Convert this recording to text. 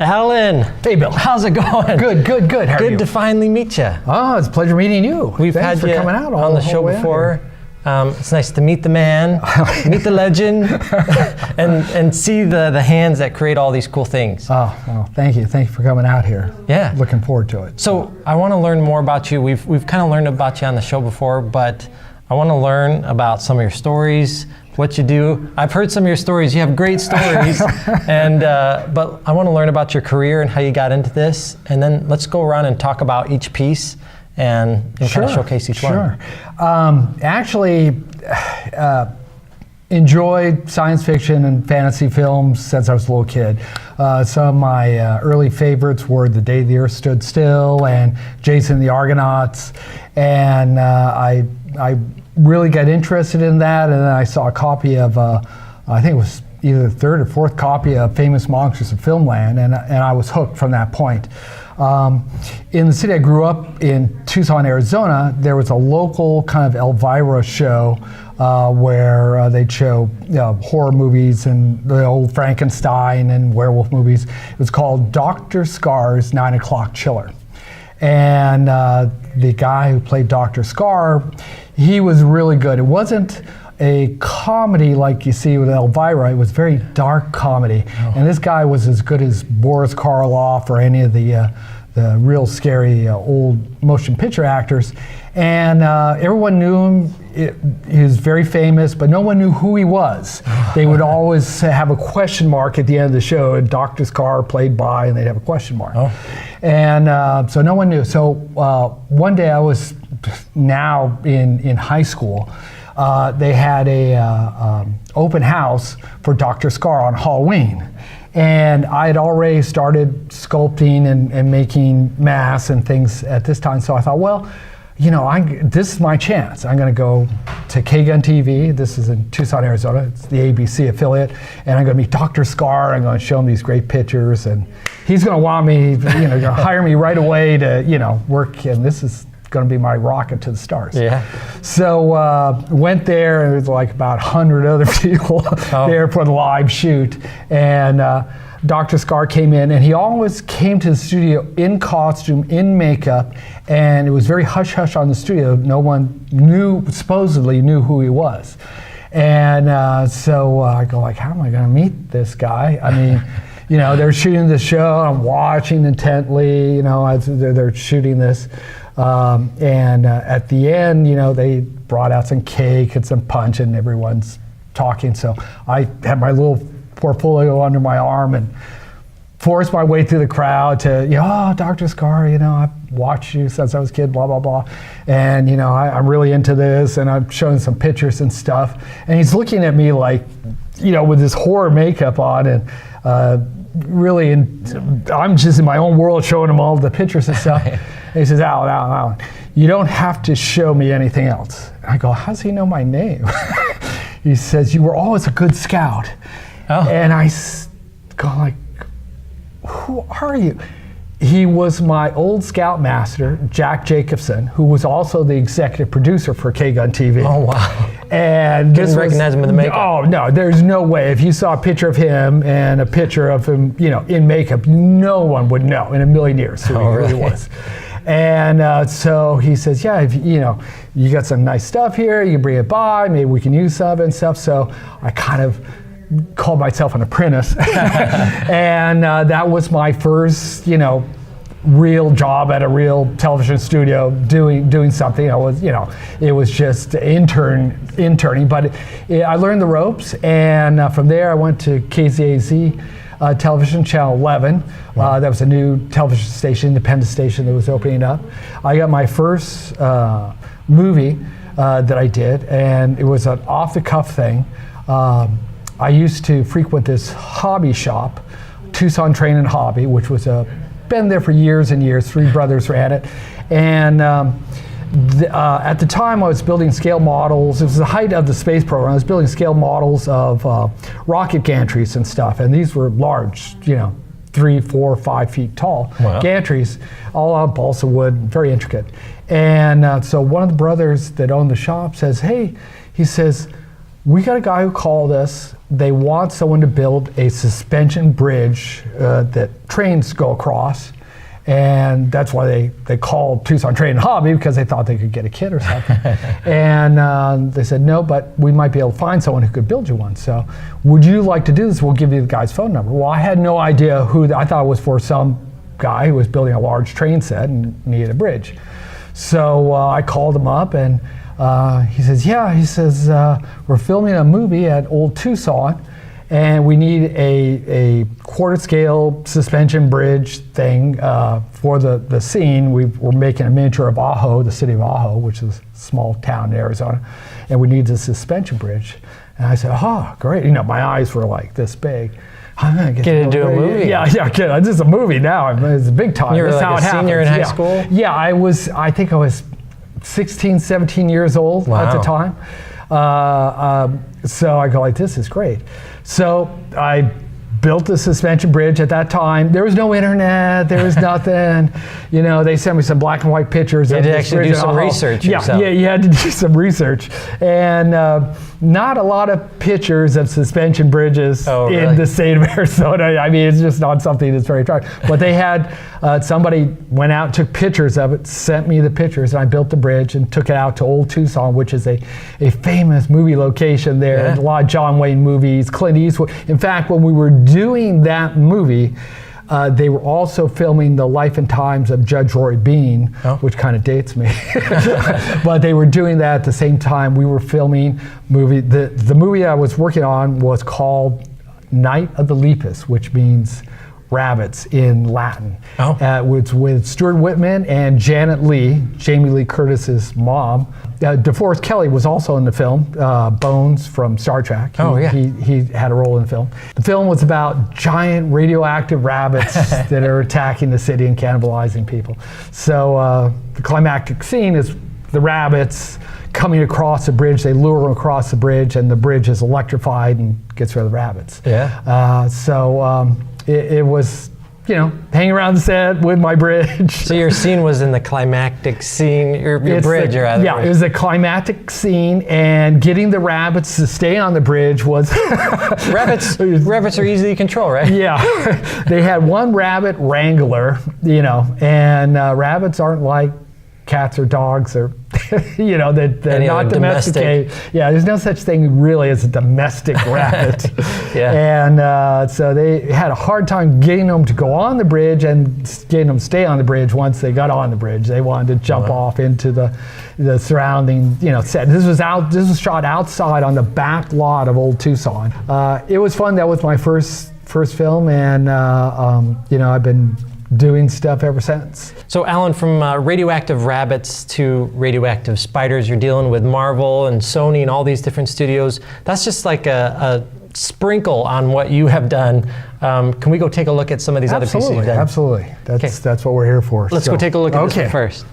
Allan. Hey, Bill. How's it going? Good. How are you? Good to finally meet you. Oh, it's a pleasure meeting you. We've Thanks had for you coming out on the show before. It's nice to meet the man, meet the legend, and see the hands that create all these cool things. Oh, well, thank you. Thank you for coming out here. Yeah. Looking forward to it. So I want to learn more about you. We've kind of learned about you on the show before, but I want to learn about some of your stories, what you do. I've heard some of your stories. You have great stories, but I want to learn about your career and how you got into this. And then let's go around and talk about each piece and kind of showcase each one. Actually, enjoyed science fiction and fantasy films since I was a little kid. Some of my early favorites were The Day the Earth Stood Still and Jason and the Argonauts. And I really got interested in that, and then I saw a copy of, I think it was either the third or fourth copy of Famous Monsters of Filmland, and I was hooked from that point. In the city I grew up in, Tucson, Arizona, there was a local kind of Elvira show where they'd show horror movies and the old Frankenstein and werewolf movies. It was called Dr. Scar's 9 O'Clock Chiller. And the guy who played Dr. Scar, he was really good. It wasn't a comedy like you see with Elvira. It was very dark comedy. Oh. And this guy was as good as Boris Karloff or any of the real scary old motion picture actors. And everyone knew him. He was very famous, but no one knew who he was. They would always have a question mark at the end of the show, and Dr. Scar played by, and they'd have a question mark. Oh. And so no one knew. So one day I was now in high school. They had a open house for Dr. Scar on Halloween. And I had already started sculpting and making masks and things at this time. So I thought, well, this is my chance. I'm going to go to K-Gun TV. This is in Tucson, Arizona. It's the ABC affiliate. And I'm going to meet Dr. Scar. I'm going to show him these great pictures. And he's going to want me, going to hire me right away to, work. And this is going to be my rocket to the stars. Yeah. So went there, and there was like about 100 other people there for the live shoot. And Dr. Scar came in, and he always came to the studio in costume, in makeup, and it was very hush-hush on the studio. No one supposedly knew who he was. And so I go like, how am I going to meet this guy? I mean, they're shooting the show, I'm watching intently, as they're shooting this. And at the end, they brought out some cake and some punch, and everyone's talking. So I had my little portfolio under my arm and forced my way through the crowd to, Dr. Scar, I've watched you since I was a kid, blah, blah, blah. And, I'm really into this, and I'm showing some pictures and stuff. And he's looking at me like, with this horror makeup on, and really, I'm just in my own world showing him all the pictures and stuff. And he says, Allan, you don't have to show me anything else. And I go, how does he know my name? He says, you were always a good scout. Oh. And I go like, who are you? He was my old scoutmaster, Jack Jacobson, who was also the executive producer for K-Gun TV. Oh, wow. And didn't recognize him in the makeup. Oh, no, there's no way. If you saw a picture of him and a picture of him, in makeup, no one would know in a million years who he really was. And so he says, yeah, if, you got some nice stuff here, you can bring it by, maybe we can use some of it and stuff. So I kind of called myself an apprentice. And that was my first, real job at a real television studio doing something. I was, it was just interning, but I learned the ropes. And from there I went to KZAZ television, channel 11. Wow. That was a new television station, independent station that was opening up. I got my first movie that I did, and it was an off-the-cuff thing. I used to frequent this hobby shop, Tucson Train and Hobby, which was been there for years and years. 3 brothers ran it. And at the time I was building scale models. It was the height of the space program. I was building scale models of rocket gantries and stuff. And these were large, 3, 4, 5 feet tall gantries, all out of balsa wood, very intricate. And so one of the brothers that owned the shop says, hey, he says, we got a guy who called us. They want someone to build a suspension bridge that trains go across. And that's why they called Tucson Train and Hobby, because they thought they could get a kid or something. And they said, no, but we might be able to find someone who could build you one. So would you like to do this? We'll give you the guy's phone number. Well, I had no idea who, I thought it was for some guy who was building a large train set and needed a bridge. So I called him up, and he says, yeah, he says, we're filming a movie at Old Tucson, and we need a quarter scale suspension bridge thing for the scene. We're making a miniature of Ajo, the city of Ajo, which is a small town in Arizona, and we need a suspension bridge. And I said, oh, great. You know, my eyes were like this big. I'm gonna get into a movie. Yeah, this is a movie now. It's big time. You were That's like how a senior in high school? Yeah, I think I was 16, 17 years old at the time. So I go like, this is great. So I built the suspension bridge at that time. There was no internet, there was nothing. You know, they sent me some black and white pictures. You had to actually do some research yourself. Yeah, you had to do some research. And not a lot of pictures of suspension bridges in the state of Arizona. I mean, it's just not something that's very attractive. But they had, somebody went out, took pictures of it, sent me the pictures, and I built the bridge and took it out to Old Tucson, which is a famous movie location there. Yeah. A lot of John Wayne movies, Clint Eastwood. In fact, when we were doing that movie, they were also filming the life and times of Judge Roy Bean, which kind of dates me. But they were doing that at the same time. We were filming movie. The movie I was working on was called Night of the Lepus, which means rabbits in Latin. With Stuart Whitman and Janet Leigh, Jamie Lee Curtis's mom. DeForest Kelley was also in the film, Bones from Star Trek. He had a role in the film. The film was about giant radioactive rabbits that are attacking the city and cannibalizing people. So the climactic scene is the rabbits coming across the bridge. They lure them across the bridge, and the bridge is electrified and gets rid of the rabbits. It was, you know, hanging around the set with my bridge. So your scene was in the climactic scene, your bridge, or other. Yeah, it was a climactic scene, and getting the rabbits to stay on the bridge was... Rabbits are easy to control, right? Yeah. They had one rabbit wrangler, you know, and rabbits aren't like cats or dogs or, you know, they're not domesticated. Yeah, there's no such thing really as a domestic rabbit. And so they had a hard time getting them to go on the bridge and getting them to stay on the bridge once they got on the bridge. They wanted to jump off into the surrounding, you know, set. This was shot outside on the back lot of Old Tucson. It was fun. That was my first film, and you know, I've been doing stuff ever since. So Allan, from radioactive rabbits to radioactive spiders, you're dealing with Marvel and Sony and all these different studios. That's just like a sprinkle on what you have done. Can we go take a look at some of these other pieces you've done? Absolutely. That's what we're here for. Let's go take a look at this one first.